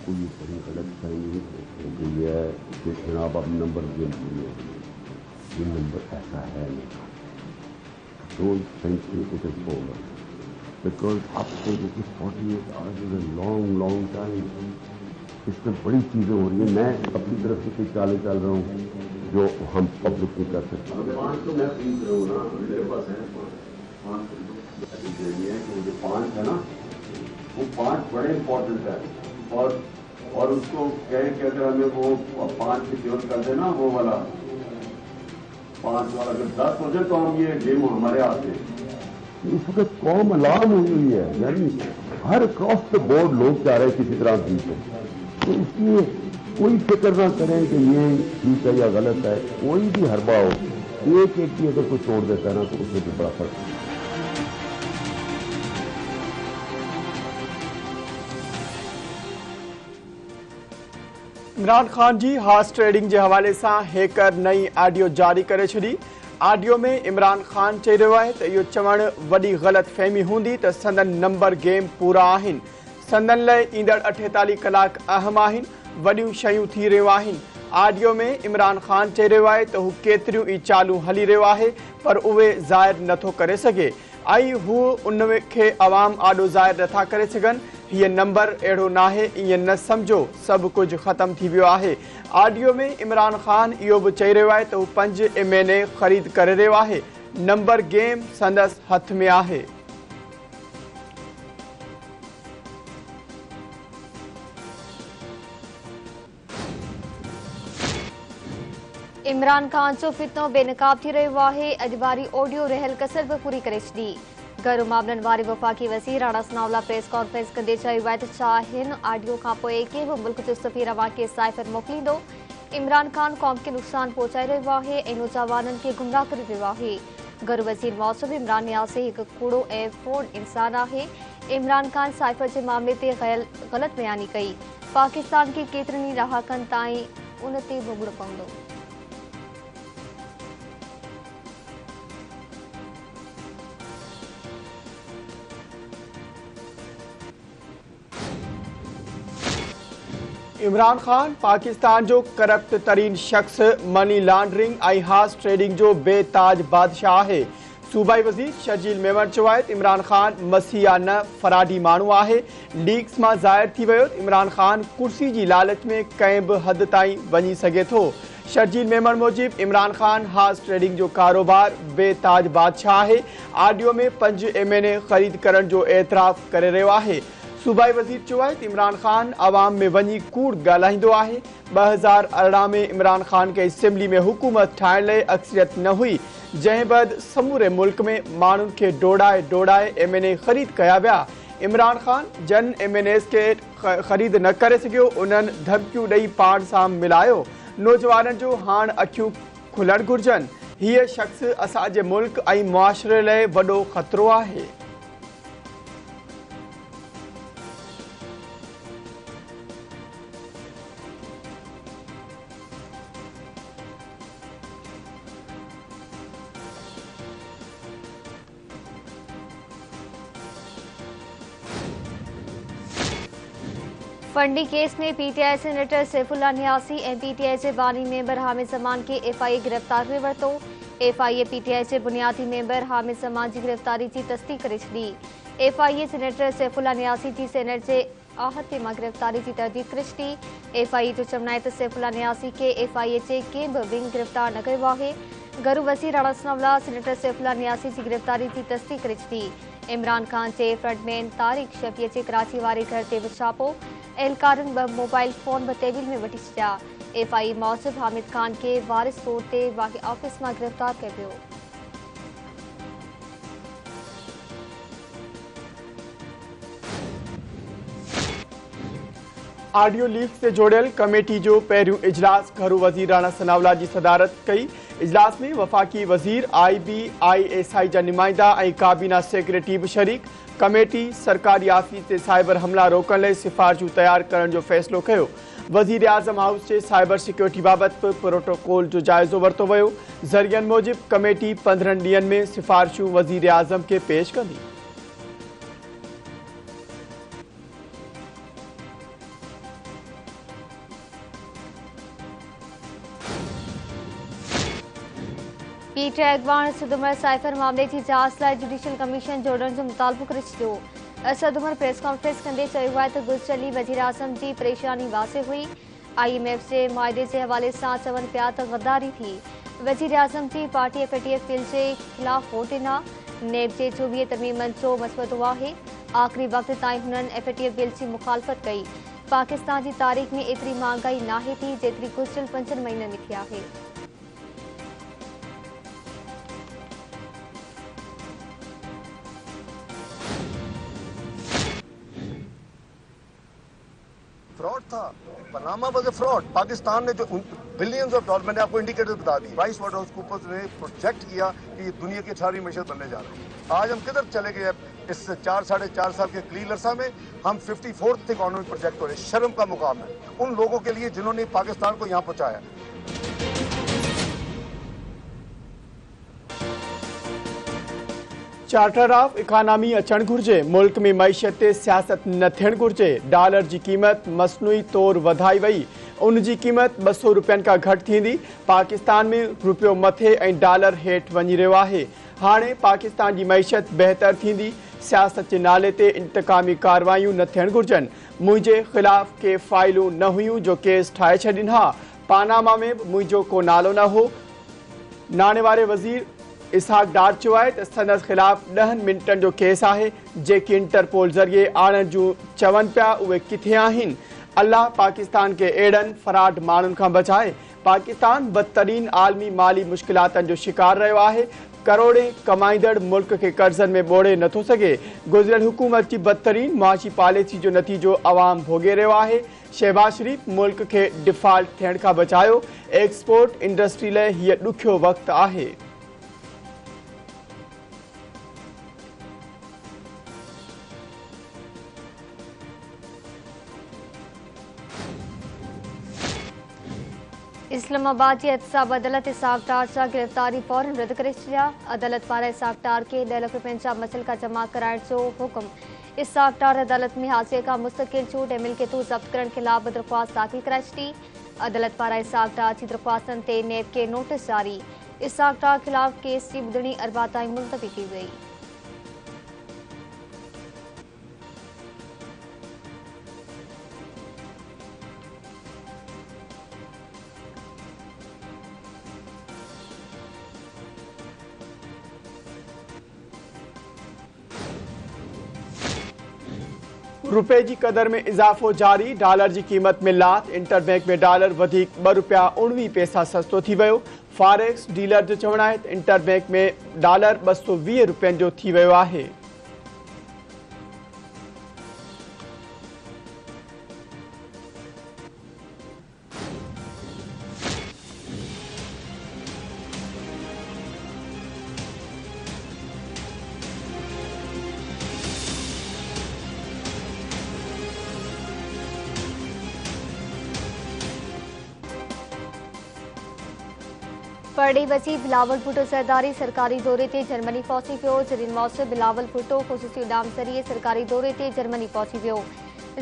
आपको ये बड़ी गलत फहमी हो गई है कि जनाब अब नंबर गेम पूरी हो गई। ये नंबर ऐसा है नहीं। Don't think it is over because आपको देखिए 48 hours is a long time. इसमें बड़ी चीज़ें हो रही हैं। मैं अपनी तरफ से कुछ चालें चल रहा हूँ जो हम पब्लिक नहीं कर सकते। पाँच तो मैं खरीद रहा हूँ ना, मेरे पास है पाँच। जो पाँच है ना, वो पाँच बड़े इंपॉर्टेंट है। और उसको कहें कि अगर हमें वो पाँच की जरूरत कर देना, वो वाला पाँच वाला अगर 10 हो जाए तो हम ये गेम हमारे हाथ में। इस वक्त कौम अलार्म हुई है, यानी हर क्रॉस द बोर्ड लोग चाह रहे हैं किसी तरह जीते। तो इसलिए कोई फिक्र ना करें कि ये ठीक है या गलत है। कोई भी हरबा हो, एक की अगर कोई तोड़ देता है ना तो उससे भी बड़ा फर्क है। इमरान खान जी हार्स ट्रेडिंग के हवाले से हैकर नई ऑडियो जारी करे छी। ऑडियो में इमरान खान चई रहियो आहे त इहो चवण वॾी ग़लत फहमी हूंदी त संदन नंबर गेम पूरा आहिनि। संदन लाइ ईंदड़ 48 कलाक अहम आहिनि, वॾियूं शयूं थी रहियूं आहिनि। ऑडियो में इमरान खान चई रहियो आहे त हू केतिरियूं ई चालू हली रहियो आहे पर उहे ज़ाहिर नथो करे सघे ऐं हू उन खे अवाम आॾो ज़ाहिर नथा करे सघनि। हीअ नंबर अहिड़ो नाहे, ईअं न सम्झो सभु कुझु ख़तम थी वियो आहे। ऑडियो में इमरान खान इहो बि चई रहियो आहे त हू 5 महीने ख़रीद करे रहियो आहे। नंबर गेम संदसि हथ में आहे। इमरान खान जो फितनो बेनकाब थी रहियो आहे। अॼु वारी ऑडियो रहियल कसर बि पूरी करे छॾी। घरू मामलनि वारे वफ़ाक़ी वज़ीर राणा सनाउल्ला प्रेस कॉन्फ्रेंस कंदे चयो आहे त छा हिन ऑडियो खां पोइ कंहिं बि मुल्क जो सफ़ीर अवां खे साइफ़र मोकिलींदो। इमरान खान क़ौम खे नुक़सान पहुचाए रहियो आहे ऐं नौजवाननि खे गुमराह करे रहियो आहे। घरू वज़ीर मौसूम इमरान नियाज़ी हिकु कूड़ो ऐं फ़ोन इंसान आहे। इमरान खान साइफ़र जे मामले ते ग़लत बयानी कई। पाकिस्तान खे केतिरनि ई ॾहाकनि ताईं उन ते भुॻिड़ो पवंदो। इमरान खान पाकिस्तान जो करप्ट तरीन शख्स, मनी लॉन्ड्रिंग ऐं हार्स ट्रेडिंग जो बेताज बादशाह आहे। सूबाई वज़ीर शर्जील मेमन चयो आहे त इमरान खान मसीहा न फराडी माण्हू आहे। लीक्स मां ज़ाहिर थी वियो त इमरान खान कुर्सी जी लालच में कंहिं बि हद ताईं वञी सघे थो। शर्जील मेमन मूजिब इमरान खान हार्स ट्रेडिंग जो कारोबार बेताज बादशाह आहे। ऑडियो में 5 महीने ख़रीद करण जो एतिराफ़ करे रहियो आहे। सूबाई वज़ीर चयो आहे त इमरान खान अवाम में वञी कूड़ ॻाल्हाईंदो आहे। 2018 में इमरान खान खे असेंबली में हुकूमत ठाहिण लाइ अक्सरियत न हुई, जंहिं बैदि समूरे मुल्क में माण्हुनि खे डोड़ाए MNA ख़रीद कया विया। इमरान खान जन MNAs खे ख़रीद न करे सघियो, उन्हनि धमकियूं ॾेई पाण सां मिलायो। नौजवाननि जो हाणे अखियूं खुलणु घुरिजनि। हीअ शख़्स असांजे मुल्क ऐं मुआशरे लाइ वॾो ख़तरो आहे। फंडी केस में PTI सेनेटर सैफुल्ला नियासी ऐं PTI जे बानी मेंबर हामिद ज़मान के FIA गिरफ़्तार करे वरितो। FIA PTI जे बुनियादी मेंबर हामिद ज़मान जी गिरफ़्तारी जी तस्दीक़ करे छॾी। FIA सेनेटर सैफुल्ला नियासी जी सेनेट जे आहते मां गिरफ़्तारी जी तरदीद करे छॾी। FIA जो चवणु आहे त सैफुल्ला नियासी खे FIA जे कंहिं बि विंग गिरफ़्तार न कयो आहे। घरू वज़ीर राणा सनाउल्ला सेनेटर सैफुल्ला नियासी जी गिरफ़्तारी जी तस्दीक़ करे छॾी। इमरान खान जे फ्रंटमैन तारिक शफ़ीअ जे कराची वारे घर ते बि छापो। एहलकारनि 2 मोबाइल फ़ोन बि तहवील में वठी छॾिया। FIA मौसूब हामिद खान खे वारिस तौर ते वाक़े ऑफिस मां गिरफ़्तार कयो वियो। ऑडियो लीक से जोड़ियल कमेटी जो पहिरियों इजलास घरू वज़ीर राणा सनाउल्ला जी सदारत कई। इजलास में वफ़ाक़ी वज़ीर, IB, ISI जा नुमाइंदा ऐं काबीना सेक्रेटरी भी शरीक। कमेटी सरकारी ऑफिस ते साइबर हमला रोकण लाइ सिफ़ारिशूं तैयार करण जो फ़ैसिलो कयो। वज़ीर आज़म हाउस जे साइबर सिक्योरिटी बाबति प्रोटोकॉल जो जाइज़ो वरितो वियो। ज़रियनि मूजिब कमेटी 15 ॾींहनि में सिफ़ारिशूं वज़ीर आज़म खे पेश कंदी। पीटीआई अॻवान असद उमर साइफर मामले जी जांच लाइ जुडिशियल कमीशन जोड़ण जो मुतालबो करे छॾियो। असद उमर प्रेस कॉन्फ्रेंस कंदे चयो आहे त गुज़िरियल वज़ीर आज़म जी परेशानी वाज़ेह हुई। IMF जे मुआहिदे जे हवाले सां चवनि पिया त गद्दारी थी। वज़ीर आज़म जी पार्टी FATF बिल जे ख़िलाफ़ वोट ॾिना। नेब जे 24 तरमीमनि जो मसवदो आहे। आख़िरी वक़्त ताईं हुननि FATF बिल जी मुखालफ़त कई। पाकिस्तान जी तारीख़ में एतिरी महांगाई नाहे थी जेतिरी गुज़िरियल 5 महीननि में थी आहे। फ्रॉड था। Panama was a fraud. Pakistan ने जो बिलियंस ऑफ डॉलर, मैंने आपको इंडिकेटर बता दिए, प्राइस वाटरहाउस कूपर्स ने प्रोजेक्ट किया कि ये दुनिया की 6वीं मईशत बनने जा रही है। आज हम किधर चले गए? इस 4-4.5 साल के कलील अरसा में हम 54th इकोनॉमिक प्रोजेक्ट हो रहे। शर्म का मुकाम है उन लोगों के लिए जिन्होंने पाकिस्तान को यहाँ पहुंचाया। चार्टर ऑफ इकोनॉमी अचण घुर्जे। मुल्क में मईशत ते सियासत न थियण घुर्जे। डॉलर जी क़ीमत मसनूई तौर वधाई वई। उन जी क़ीमत 200 रुपयनि खां घटि थींदी। पाकिस्तान में रुपयो मथे ऐं डॉलर हेठि वञी रहियो आहे। हाणे पाकिस्तान जी मईशत बहितर थींदी। सियासत जे नाले ते इंतकामी कार्रवायूं न थियण घुर्जनि। मुंहिंजे ख़िलाफ़ के फाइलूं न हुयूं जो केस ठाहे छॾिन। हा, पानामा में बि मुंहिंजो को नालो न हो। नाणे वारे वज़ीर इसहाक डार चयो आहे त संदसि ख़िलाफ़ 10 मिंटनि जो केस आहे जेके इंटरपोल ज़रिए आणण जूं चवनि पिया उहे किथे आहिनि। अल्लाह पाकिस्तान खे अहिड़नि फराड माण्हुनि खां बचाए। पाकिस्तान बदतरीन आलमी माली मुश्किलातनि जो शिकार रहियो आहे। करोड़े कमाईंदड़ मुल्क खे कर्ज़नि में ॿोड़े नथो सघे। गुज़िरियल हुकूमत जी बदतरीन मुआशी पॉलिसी जो नतीजो अवाम भोगे रहियो आहे। शहबाज शरीफ़ मुल्क खे डिफॉल्ट थियण खां बचायो। एक्सपोर्ट इंडस्ट्री लाइ हीअ ॾुखियो वक़्तु आहे। इस्लामाबाद जी एहतसाब अदालत इसहाक डार सां गिरफ़्तारी फौरन रद्द करे छॾिया। अदालत पारां इसहाक डार खे 10 लाख रुपयनि जा मुतलका जमा कराइण जो हुकुम। इसहाक डार अदालत में हासिल खां मुस्तकिल छूट ऐं मिल्कियतूं ज़ब्त करण ख़िलाफ़ दरख़्वास्त दाख़िल कराए छॾी। अदालत पारां इसहाक डार जी दरख़्वास्तनि ते नेब खे नोटिस जारी। इसहाक डार ख़िलाफ़ केस जी ॿुधणी अरबा ताईं मुलतवी कई वई। रुपए जी कदर में इजाफो जारी। डॉलर जी क़ीमत में लात। इंटरबैंक में डॉलर वधीक 2 रुपया 19 पैसा सस्तो थी वियो। फॉरेक्स डीलर जो चवणु आहे त इंटरबैंक में डॉलर 220 रुपयनि जो थी वियो आहे। परॾेही वज़ीर बिलावल भुट्टो ज़रदारी सरकारी दौरे ते जर्मनी पहुची वियो। ज़रीन मौसर बिलावल भुट्टो ख़ुसूसी उॾाम ज़रिए सरकारी दौरे ते जर्मनी पहुची वियो।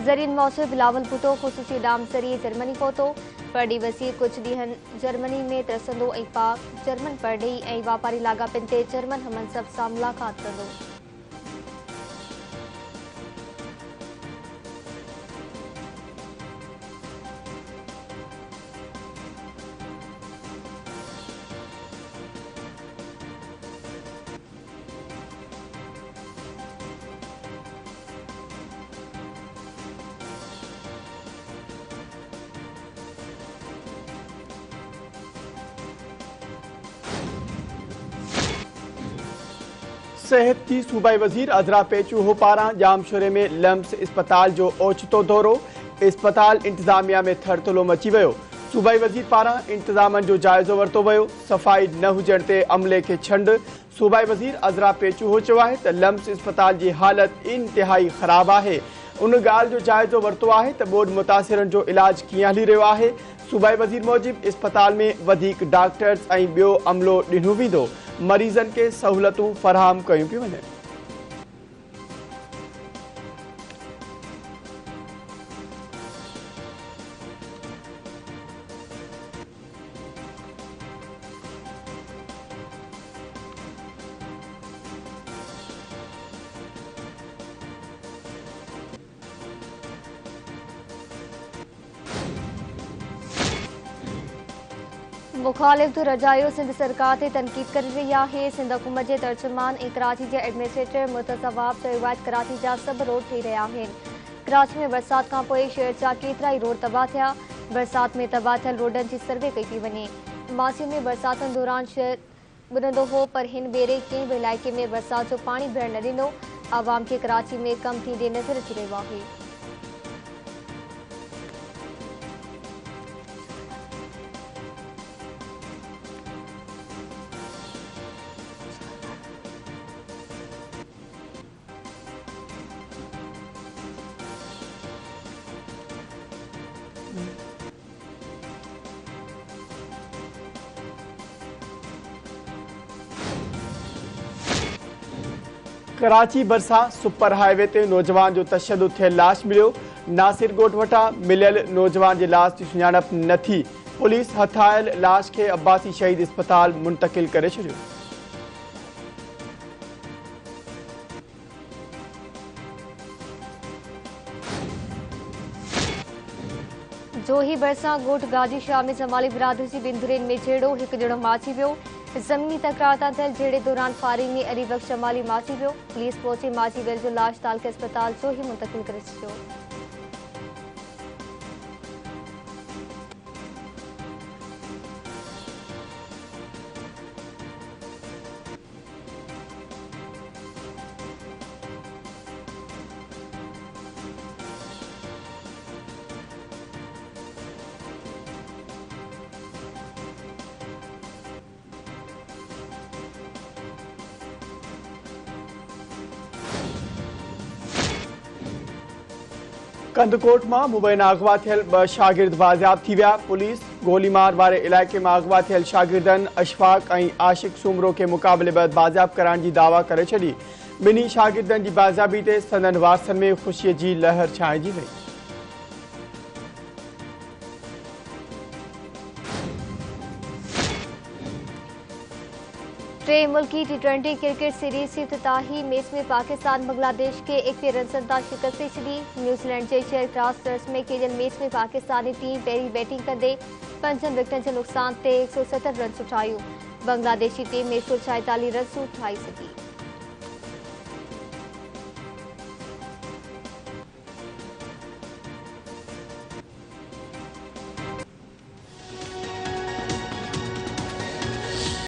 ज़रीन मौसर बिलावल भुट्टो ख़ुसूसी उॾाम ज़रिए जर्मनी पहुतो। परॾेही वज़ीर कुझु ॾींहनि जर्मनी में तरसंदो ऐं पाक जर्मन परॾेही ऐं वापारी लाॻापनि ते जर्मन हमनसब सां मुलाक़ात कंदो। सेहत जी सूबाई वज़ीर अज़रा पेचूहो पारां जामशोरे में लम्स इस्पताल जो ओचितो दौरो। इस्पताल इंतज़ामिया में थरथलो मची वियो। सूबाई वज़ीर पारां इंतज़ामनि जो जाइज़ो वरितो वियो। सफ़ाई न हुजण ते अमले खे छंड। सूबाई वज़ीर अज़रा पेचूहो चयो आहे त लम्स इस्पताल जी हालत इंतिहाई ख़राब आहे। उन ॻाल्हि जो जाइज़ो वरितो आहे त ॿोॾि मुतासिरनि जो इलाज कीअं हली रहियो आहे। सूबाई वज़ीर मूजिबि इस्पताल में वधीक डॉक्टर्स ऐं ॿियो अमलो ॾिनो वेंदो। मरीज़नि खे सहूलियतूं फ़राहम कयूं पियूं वञनि। मुखालिफ रजायो सिंध सरकार ते तनकीद कर रही है। सिंध हुकूमत के तर्जुमान ऐं कराची के एडमिनिस्ट्रेटर मुतसवाब चयो कराची जा सब रोड थी रहा हैं। कराची में बरसात का पोइ शहर जा केतरा ही रोड तबाह थिया। बरसात में तबाह थियल रोडन की सर्वे कई पी वने। मासी में बरसातन दौरान शहर बुलंदो हो, पर हिन भेरे कंहिं भी इलाइके में बरसात जो पानी भरण न ॾिनो। आवाम के कराची में कम थींदे नज़र अची रहियो आहे। कराची बरसा सुपर हाईवे ते नौजवान जो तशद्दुद थियल लाश मिलियो। नासिर ॻोठ वटां मिलियल नौजवान जे लाश जी सुञाणप न थी। पुलिस हथायल लाश खे अब्बासी शहीद अस्पताल मुंतकिल करे छॾियो। जोही बरसा ॻोठ गाजी शाह में जमाली बिरादरी जी बिंदुरेन में जहिड़ो हिकु ॼणो माची वियो। ज़मीनी तकरार तां थियल जहिड़े दौरान फायरिंग में अली बख्श जमाली माची वियो। पुलिस पहुची माची वियल जो लाश तालके अस्पताल जोही मुंतकिल करे छॾियो। कंदकोट में मुबैना अगवा थियल 2 शागिर्द बाज़ियाब थी विया। पुलिस गोलीमार वारे इलाइके में अगवा थियल शागिर्दन अशफाक और आशिक सुमरो के मुकाबले बैदि बाज़ियाब कराइण जी दावा करे छॾी। ॿिन्ही शागिर्दनि जी बाज़ियाबी ते संदन वारसनि में ख़ुशीअ जी लहर छाइजी वई। टे मुल्की T20 क्रिकेट सीरीज की इफ्तिताही मैच में पाकिस्तान बांग्लादेश के 1 रन तां शिकस्त छड़ी। न्यूजीलैंड के शहर क्रासटर्स में खेलियल मैच में पाकिस्तानी टीम पहिरीं बैटिंग कंदे 5 विकेटन के नुक़सान ते 170 रन ठाहियूं। बांग्लादेशी टीम 146 रन ठाही सघी।